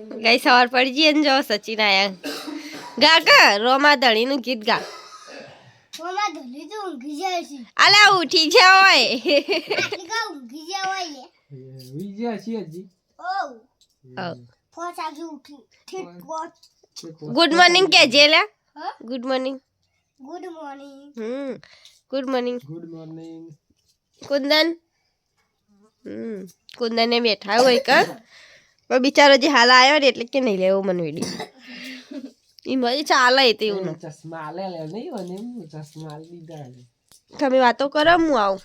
ગઈ સવાર પડી જઈએ ને જો સચિન આયા ગા કા રોમા ધણીનું ગીત ગા રોમા ધણી તો ઊંઘી જાય છે અલા ઉઠી જા હોય કા ઊંઘી જાય હોય ને ઉઈ ગયા છે હજી ઓ ફોસાજી ઉઠી ઠીક વોચ ગુડ મોર્નિંગ કે જે લે હા good morning good morning good morning good morning Kundan Kundan ને બેઠા હોય કા પણ બિચારો જે હાલ આવ્યો ને એટલે કે નહીં લેવો મને વિડીયો ઈ મળી ચાલે તે એવું ચશ્મા લે લે નહીં હોય ને એમ ચશ્મા લીધા તમે વાતો કરો હું આવું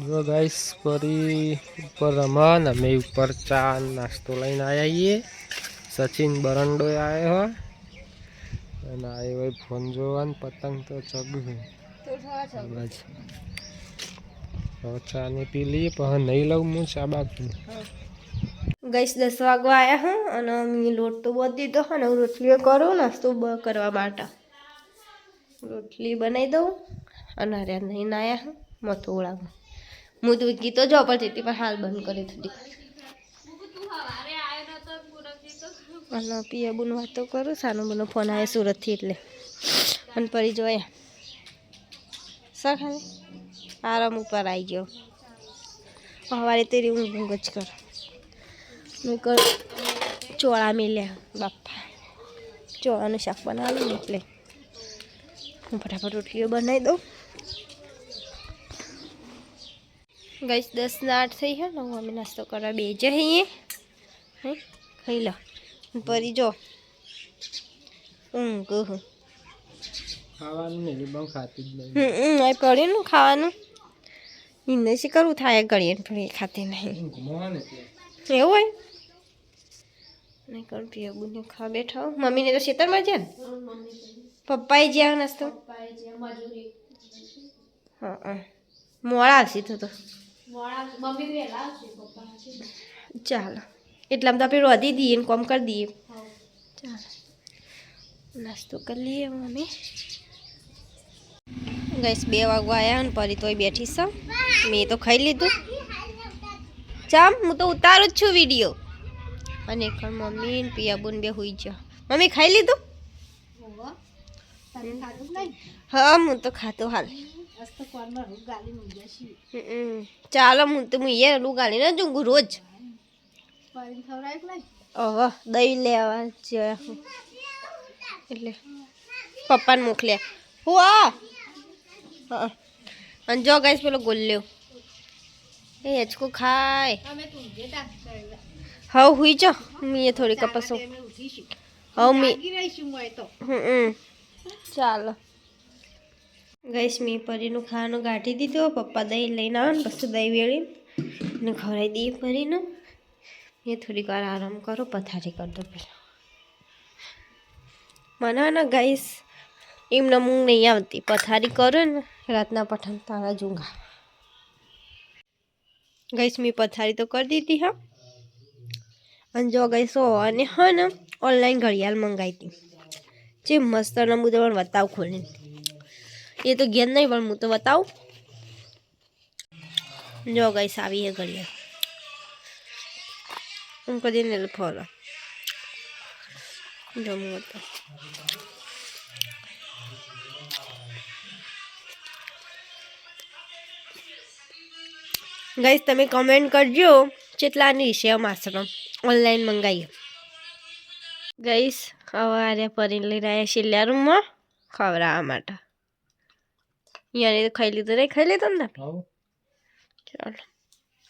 જો ગાઈસ પરી ઉપર રમન અમે ઉપર ચા નાસ્તો લઈને આવ્યા છીએ સચિન બરંડો આવ્યો હોય અને આવ્યો હોય ફોન જોવાનું પતંગ તો ચગું ચા ને પી લઈએ પણ નહીં લઉં હું ચા બાકી ગઈશ 10 વાગવા આવ્યા હું અને મેં લોટ તો બધી દીધો અને હું રોટલીઓ કરું નાસ્તો કરવા માટે રોટલી બનાવી દઉં અને અરે નહીં આવ્યા હું મથોળામાં હું તો ગીતો જો પડતી હતી પણ હાલ બંધ કરી થોડી અને પિયાબુની વાતો કરું સાનો બનો ફોન આવે સુરતથી એટલે અને પરી જોયા સખાને આરામ ઉપર આવી ગયો સવારે તેરી ઊંઘ જ કર મેં કર ચોળા મેલ્યા બાપા ચોળાનું શાક બનાવ્યું એટલે હું ફટાફટ રોટલીઓ બનાવી દઉં ગઈશ 10:08 થઈ છે ને હું અમે નાસ્તો કરવા બે જઈએ હે ખાઈ લો પરી જો ઊંઘ ખાવાનું નહીં બહુ ખાતી જ નહીં આ પડ્યું ને ખાવાનું એને શી કરવું થાય ઘડીએ થોડી ખાતી નહીં એવું હોય નહીં કરું પિયાબુને ખા બેઠા મમ્મીને તો ખેતરમાં છે ને પપ્પાએ જ્યાં નાસ્તો હા મોડા આવશે તો ચાલો એટલામાં તો આપણે રોધી દઈએ ને કોમ કરી દઈએ ચાલો નાસ્તો કરી લઈએ મમ્મી ગઈશ 2 વાગવા આવ્યા ને પરી તોય બેઠી છે મેં તો ખાઈ લીધું ચામ હું તો ઉતારું જ છું વિડીયો અને એક મમ્મી ને પિયાબુન બે હોઈ જા મમ્મી ખાઈ લીધું હા હું તો ખાતો હાલ ચાલો હું તો હું એ રૂ ગાલી ને જું રોજ ઓહો દહીં લેવા જયા એટલે પપ્પાને મોકલ્યા હું હા અને જો ગાઈસ પેલો ગોલ્યો એ હેચકો ખાય હા હુઈ જો મી થોડી કપસો હા મી ચાલો ગાઈસ મી પરીનું ખાવાનું ગાંઠી દીધું પપ્પા દહીં લઈને આવે ને પછી દહીં વેળી ને ખવડાવી દઈએ પરીને એ થોડીક વાર આરામ કરો પથારી કરી દો પેલા મને ને ગાઈસ એમને મૂંગ નહીં આવતી પથારી કરો ને રાતના પઠાણ તારા જૂંગા ગઈશ મેં પથારી તો કરી દીધી હા અને જો ગઈશ અને હા ને ઓનલાઈન ઘડિયાળ મંગાવી હતી જે મસ્ત ને હું તમને બતાવ ખોલીને એ તો ઘેર નહીં પણ હું તો બતાવું જો ગઈશ આવી એ ઘડિયાળ હું કદી ને ફોલો જો હું બતાવું ગાઈસ તમે કમેન્ટ કરજો કેટલાની છે આશ્રમ ઓનલાઈન મંગાવીએ ગાઈસ સવારે પરીને લઈ રહ્યા છેલ્લા રૂમમાં ખવડાવવા માટે અહીંયા તો ખાઈ લીધું નહીં ખાઈ લીધું ને ચાલો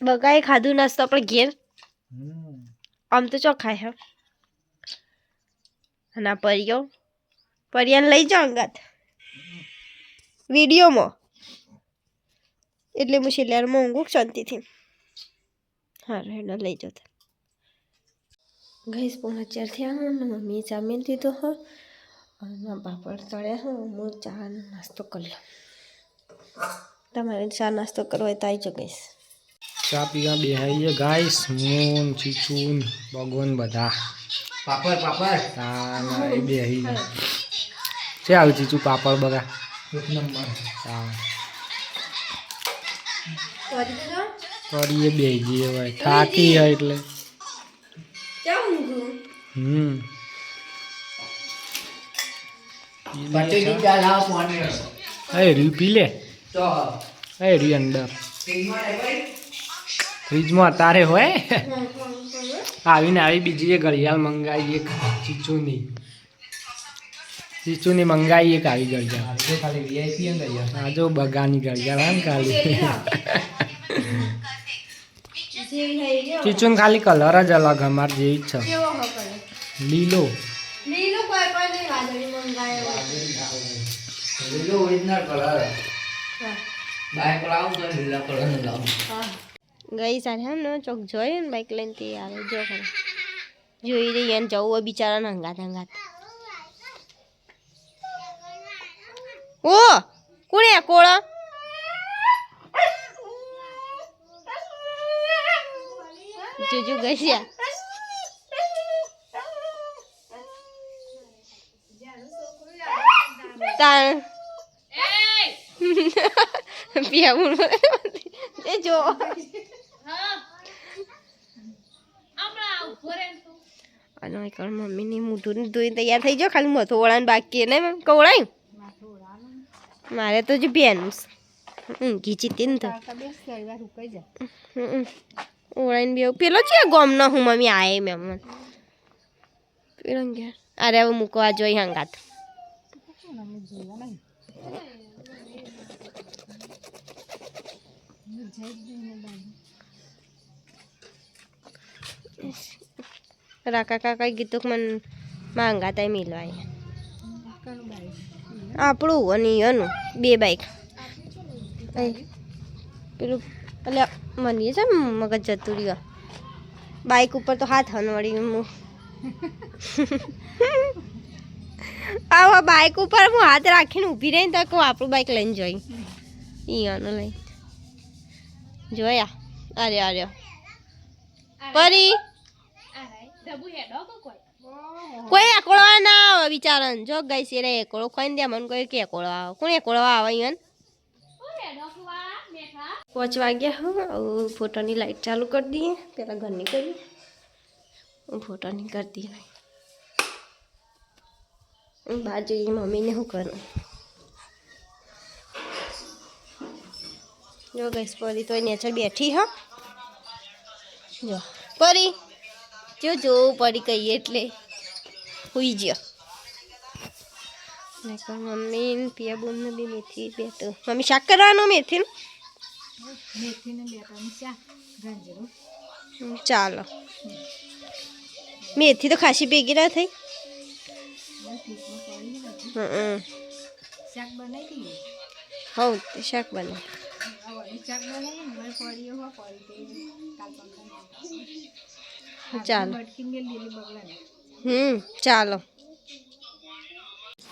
બગાએ ખાધું નાસ્તો આપણે ઘેર આમ તો ચોખાય હે અને આ પરિયાને લઈ જાઓ અંગાત વિડીયોમાં એટલે હું છેલ્લામાં ઊંઘું શાંતિથી હા એને લઈ જતો ગઈશ 4:30 થયા ને મમ્મીએ ચા મેળ દીધો હો અને પાપડ તળ્યા હો હું ચા નાસ્તો કરી લઉં તમારે ચા નાસ્તો કરવો હોય તો આવી જાઓ ગઈશ ચા પીવા બેહાઈએ ગાઈસ મૂન ચીચુન ભગવાન બધા પાપડ તાના એ બેહી છે આવ ચીચુ પાપડ બધા એક નંબર હા પરીએ બેહી ગઈ હોય થાકી હોય એટલે રહ્યું પી લે રહ્યું અંદર ફ્રીજમાં અત્યારે હોય આવીને આવી બીજી એક ઘડિયાળ મંગાવી એક ચીચુની મંગાવી એક આવી ઘડિયાળ આ જો બગાની ઘડિયાળ આવે ને ખાલી ચીચુન ખાલી કલર જ અલગ અમાર જેવી જ છે લીલો ગઈ સારી હમ ને ચોક જોયું ને બાઈક લઈને તે આવે જો ખરે જોઈ રહી એને જવું હોય બિચારા હંગાત ઓ કોણે કોળો જોજો ગઈ તાર પિયા એ જો અને મમ્મીની મોઢું ધોઈને તૈયાર થઈ જાઓ ખાલી મથો વળાને બાકી ને કવડાયું મારે તો જ બેનું ઊંઘી ચીતી ને તો ઓળાઈને બે પેલો છે ગોમનો હું મમ્મી આયે મેં પેલો ગયા અરે હવે મૂકવા જોઈ હંગાત રાકા કાકા કીધું કે મને માંગા તા મિલવાય આપણું અને એનું બે બાઈક પેલું એટલે મને છે મગજ જતું રહ્યો બાઈક ઉપર તો હાથ હનવડી હું આવા બાઈક ઉપર હું હાથ રાખીને ઊભી રહીને તો કહું આપણું બાઈક લઈને જોઈ ઈયાનું લઈ જોયા અરે પરી કોઈ એકોળવા ના આવે બિચારા જો ગઈ છે રે એકોળો ખાઈને દે મને કોઈ કે એકોળો આવે કોણ એકોળવા આવે અહીંયા 5 વાગ્યા હા ફોટોની લાઈટ ચાલુ કરી દઈએ પેલા ઘરની કરી હું ફોટોની કરી દઈએ બહાર જઈએ મમ્મીને શું કરું જો ગઈશ પરી તો નેચર બેઠી હા જો પરી જો પરી કહીએ એટલે હુઈ ગયો મમ્મી પિયા બોન બી મેથી બેઠો મમ્મી શાક કરવાનું મેથીનું ચાલો મેથી તો ખાસી ભેગી ના થઈ હવ તે શાક બનાવ ચાલો ચાલો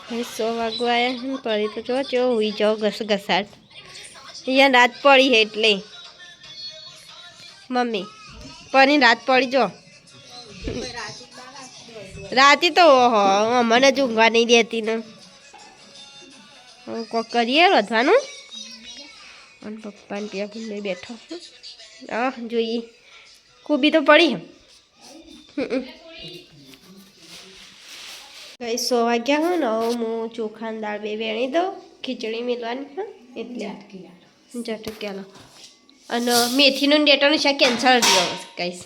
100 વાગવા આવ્યા પડી તો જો હુઈ જાઓ ઘસાટ અહીંયા રાત પડી છે એટલે મમ્મી પની રાત પડી જો રાતે તો મને જ ઊંઘવા નહીં દેતી ને કોક કરીએ વધવાનું અને પપ્પાને ત્યાં ભૂલે બેઠો હા જોઈએ ખૂબી તો પડી કઈ 100 વાગ્યા હોય ને હું ચોખા દાળ બે વેણી દઉં ખીચડી મેળવાની હા એટલે ઝટક્યાલો અને મેથીનું ડેટાનું શાક કેન્સલ થયો કહીશ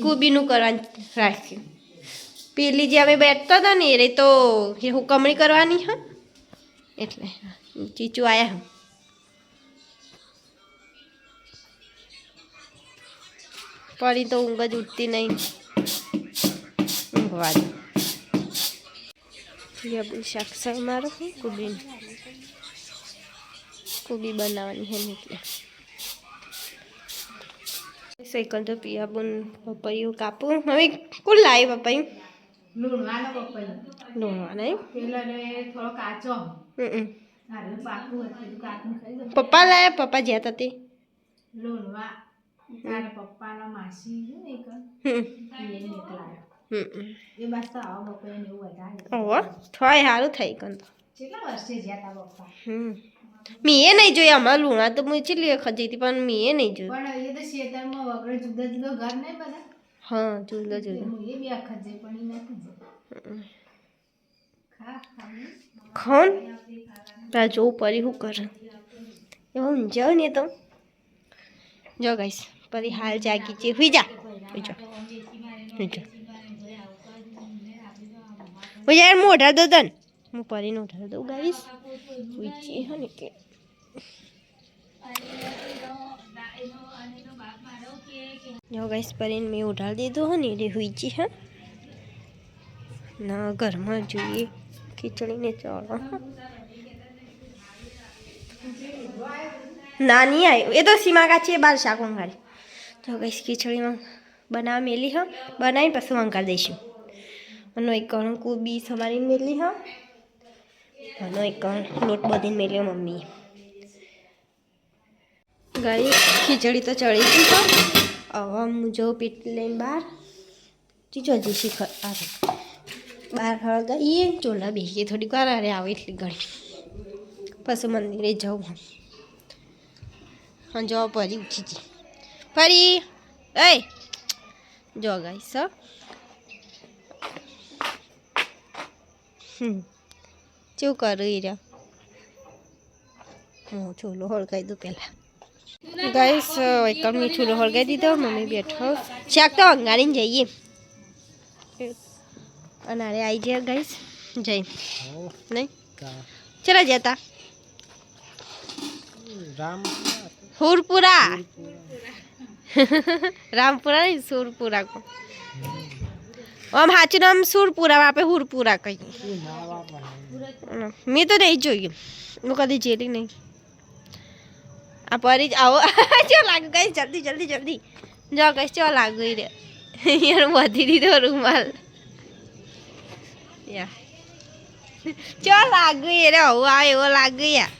કુબીનું કરવાનું રાખ્યું પેલી જે અમે બેઠતા હતા ને એ તો હુકમણી કરવાની હા એટલે ચીચું આવ્યા હા પડી તો ઊંઘ જ ઉઠતી નહીં ઊંઘવા દો શાક સર મારો કુબી બનાવવાની હે એટલે સાયકલ તો પિયા બોન પપૈયું કાપું હવે કોણ લાવે પપૈયું લોણવાના પપ્પા લાયા પપ્પા જ્યાં હતા તે થોય સારું થઈ ગયું મેં નહીં જોઈ અમારા લુણા તો હું ચીલી વખત જઈતી પણ મેં નહીં જોયું હા ચૂલો ખોન તા જોવું પરી શું કરે એવું ઊંઝાવ ને તો જો ગાઈસ પરી હાલ જાગી છે હુઈ જા મોઢા દો તન હું પરીને ઉઠાડી દઉં ગાઈસ હુઈ હે ને કે જો ગાઈસ પરીને મેં ઉઠાડી દીધું હે ને એટલે હુઈ જી હે ના ઘરમાં જોઈએ ખીચડીને ચાળો નાની આવી એ તો સીમા કાચી બાર શાક વંગાડી તો ગાઈસ ખીચડીમાં બનાવ મેલી હ બનાવીને પછી વંગાડી દઈશું અને એક કણ કોબી સમારી મેલી હ અને એક કણ લોટ બધીને મેલ્યો મમ્મીએ ગાઈ ખીચડી તો ચડી ગઈ તો હવે હું જો પીટ લઈને બહાર ચીજો જઈશી આવે બહાર હળગાઈએ ચોલા બેસીએ થોડીક વાર અરે આવે એટલી ઘણી પછી મંદિરે જવું હા જો ફરી ઉઠી જી ફરી એ જો ગાઈસ શું કરું એ રહ્યા હું ચોલો હળગાઈ દઉં પહેલાં ગાઈસ એકમ મેં ચૂલો હળગાઈ દીધો મમ્મી બેઠો શાક તો અંગાડીને જઈએ અને અરે આવી જાય ગાઈસ જઈ નહીં ચલા જતા હુરપુરા રામપુરા નહીં સુરપુરા કો આમ સાચું નામ સુરપુરા આપણે હુરપુરા કહીએ મેં તો નહીં જોયું હું કદી જેલી નહીં આ પરી આવો ચો લાગુ ગઈ જલ્દી જલ્દી જલ્દી જો ગઈ ચો લાગુ રે યાર વધી દીધો રૂમાલ યા ચો લાગુ રે આવું આવે એવો લાગુ યા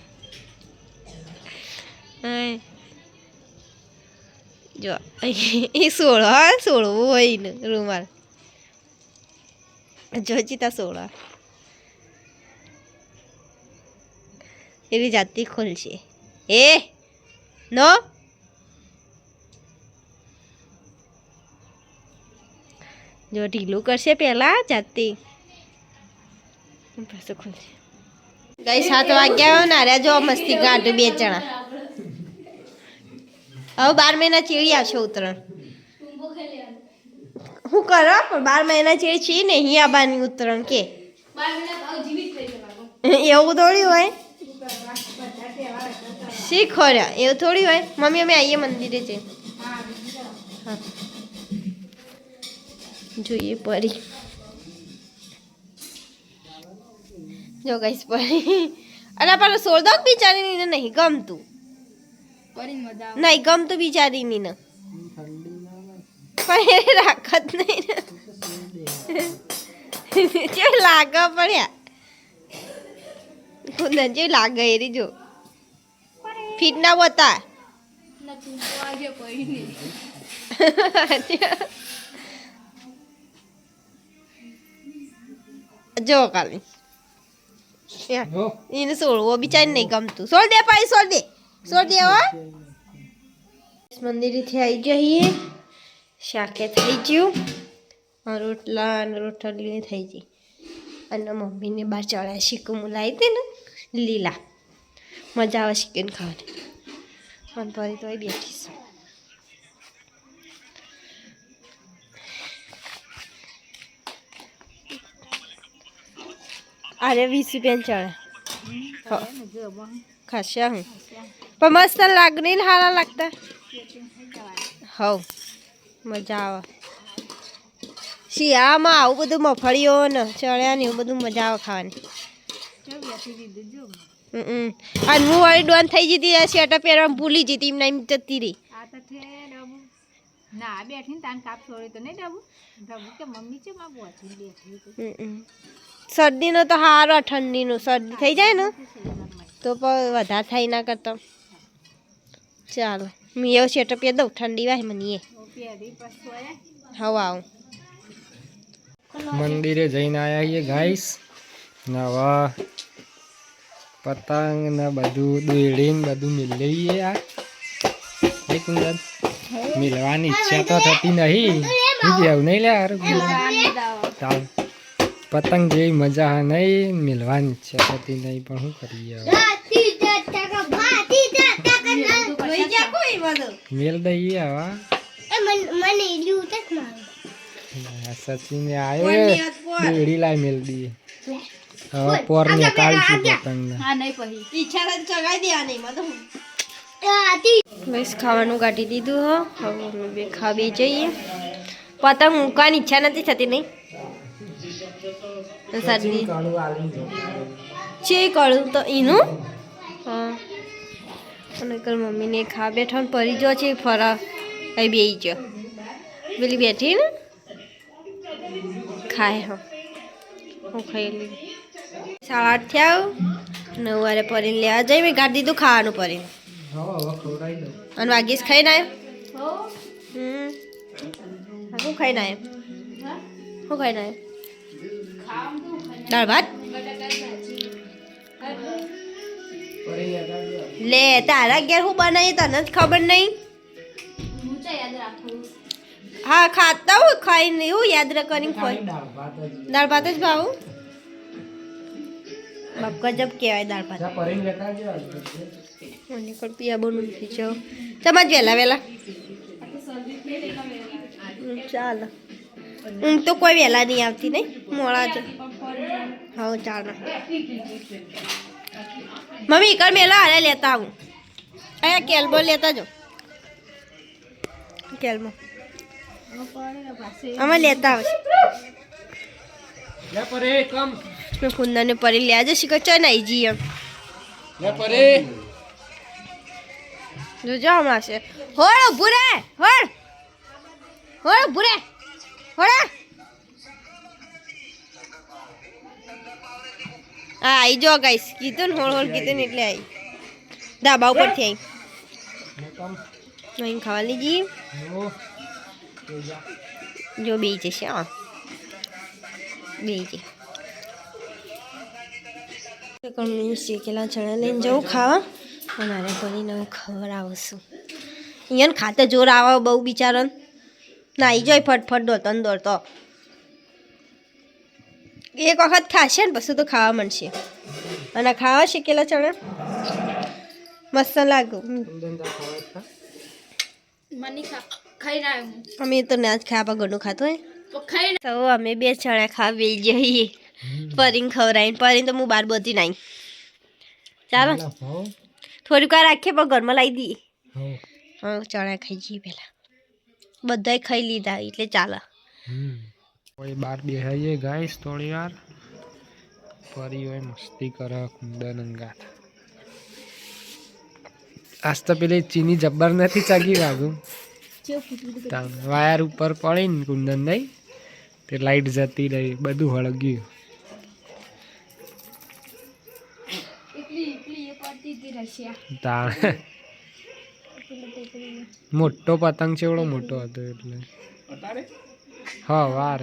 જો એ સોળવું હોય ને રૂમાલ જો ચીતા સોળા એવી જાતી ખોલશે એ નો જો ઢીલું કરશે પહેલા જાતી પાછું ખોલશે ગઈ 7 વાગ્યા ને અરે જો મસ્તી ગાઢ બે જણા હવે 12 મહિના ચીડી આવશે ઉત્તરાયણ હું કરો પણ 12 મહિના ચીડી છી ને અહીં આબાની ઉત્તરાયણ કે એવું થોડી હોય શીખો રહ્યા એવું થોડી હોય મમ્મી અમે આવીએ મંદિરે છે હા જોઈએ પરી જો ગઈશ પરી અરે પણ સોળદો બિચારીને નહીં ગમતું નહીં ગમતું બિચારીની ને પણ એ રાખત નહીં ને જે લાગે પડ્યા કુંદન જે લાગે એરી જો ફીટ ના બતા જો કાલી એને સોળવો બિચારી નહીં ગમતું સોળ દે પાઈ સોળ દે હો મંદિરેથી આવી જઈએ શાકે થઈ ગયું રોટલા અને રોટલી થઈ ગઈ અને મમ્મીને બહાર ચડ્યા શીકું લાવી હતી ને લીલા મજા આવે ચિકન ખાવાની પણ ફરી તો બેઠીશું અરે 20 રૂપિયા ચડે ખાસ્યા હું પણ મસ્ત લાગ નહીં સારા લાગતા હવ મજા આવે શિયાળામાં આવું બધું મફળીઓ ને ચણ્યા ને એવું બધું મજા આવે ખાવાની અને હું વાળી ડોન થઈ જતી સ્વેટર પહેરવા ભૂલી જતી એમ નામ જતી રહી શરદીનો તો સારો ઠંડીનું શરદી થઈ જાય ને તો પણ વધારે થાય ના કરતો ચાલો મેં એવું સ્વેટર પહેર દઉં ઠંડી વાય મને એ હવા આવું મંદિરે જઈને આવ્યા છીએ ગાઈસ નવા પતંગ ને બધું દોડી ને બધું મિલઈએ આ એક મિલવાની ઈચ્છા તો થતી નહીં આવું નહીં લે હારું ચાલ પતંગ જેવી મજા હા નહીં મિલવાની ઈચ્છા થતી નહીં પણ શું કરીએ હવે મેલ દઈએ હવે સચિન આવ્યો બેડી લાય મેલ દઈએ હવે પોર ને કાઢીશું પતંગ બસ ખાવાનું કાઢી દીધું હો હવે અમે બે ખાવી જઈએ પતંગ મૂકવાની ઈચ્છા નથી થતી નહીં સાદી છે કળું તો એનું હા અને કર મમ્મીને ખા બેઠા ને પરી જો છે ફરા કઈ બે જો પેલી બેઠી ને ખાય હા હું ખાઈ લી 8:30 થયા 9 વારે પરીને લેવા જઈ મેં કાઢી દીધું ખાવાનું પરીને અને વાગીશ ખાઈને આવ્યો શું ખાઈને આવ્યો શું ખાઈને આવ્યો દાળ ભાત લે તારા ઘેર હું બનાવી તને જ ખબર નહીં હા ખાતા હું ખાઈને એવું યાદ કરીને ખોઈ દાળ ભાત જ ભાવું બાપ ગજબ કહેવાય દાળ ભાત મને પણ પિયા બનવું નથી જો તમારે વહેલા ચાલો ઊંઘ તો કોઈ વહેલા નહીં આવતી નહીં મોડા જ હા ચાલો મમ્મી કર મેલા હારે લેતા આવું અહીંયા કેલ્બો લેતા જો કેલ્બો અમે લેતા આવશે મેં કુંદરને પરી લે આજે શીખર ચો નહીં જી એમ જોજો હમણાં છે હોળ ઊભું રે હોળ ઊભું રે હોળ હા આવી જો ગાઈસ કીધું ને હોળ કીધું ને એટલે આવી ધાબા ઉપરથી આવી અહીં ખાવા લીધી જો બે જશે હા બે છે શેકેલા ચણા લઈને જવું ખાવા અને અરે ભરીને ખબર આવશું અહીંયા ખાતે જોર આવે બહુ બિચારો નાઈ જાય ફટફટ દોડતો ને દોડતો એક વખત ખાશે ને પછી તો ખાવા મળશે અને ખાવા શેકેલા ચણા મસ્ત લાગુ અમે તો ના જ ખાવા ઘણું ખાતો હોય તો અમે બે ચણા ખાવા બે જઈએ પરીને ખવડાવીને પરીને તો હું બહાર બધી નાઈ ચાલો થોડીક વાર રાખીએ પણ ઘરમાં લાવી દઈએ હા ચણા ખાઈ જઈએ પહેલાં બધાય ખાઈ લીધા એટલે ચાલે કોઈ બાર બેહાઈએ ગાઈસ થોડી વાર પરી હોય મસ્તી કરે કુંદન અંગાત આજ તો પેલી ચીની જબ્બર નથી ચાગી વાગું વાયર ઉપર પડી ને કુંદન નહીં તે લાઈટ જતી રહી બધું હળગ્યું મોટો પતંગ છે એવડો મોટો હતો એટલે હા વાર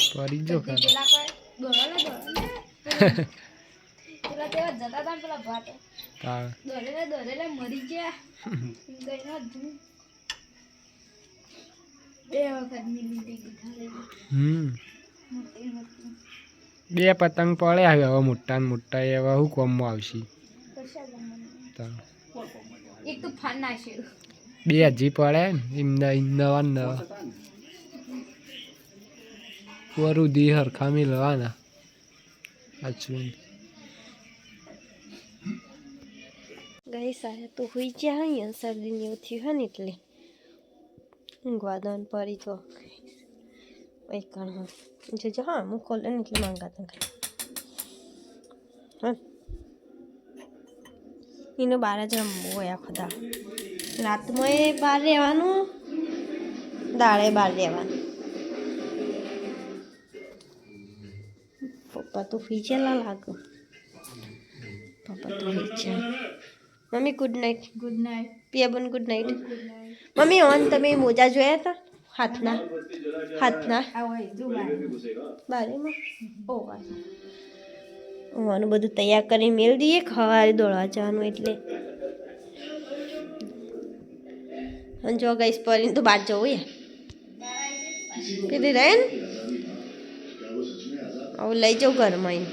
પરી જો બે પતંગ પડે હવે મોટા ને મોટા એવા શું કોમમાં આવશે બે હજી પડે ને નવા નવા વરું દી હરખા મિલવાના અચ્છું ગઈ સારે તો હોઈ ગયા અહીંયા શરદી ને એવું થયું હોય ને એટલે ઊંઘવા દો પરી તો એક જોજો હા હું ખોલે ને એટલે માંગાતા હા એનો બાર જ રમવું હોય આખો દાળ રાતમાં એ બહાર રહેવાનું દાળે બહાર રહેવાનું પપ્પા તો ફીચેલા લાગો પપ્પા તો ફીચે મમ્મી ગુડ નાઇટ પિયાબન ગુડ નાઇટ મમ્મી ઓન તમે મોજા જોયા હતા હાથના બારેમાં ઓ આનું બધું તૈયાર કરી મેળ દઈએ ખવારે દોડવા જવાનું એટલે અને જો ગઈશ પરીને તો બહાર જવું યાર કીધી રહે ને હવે લઈ જાઉં ઘરમાં એને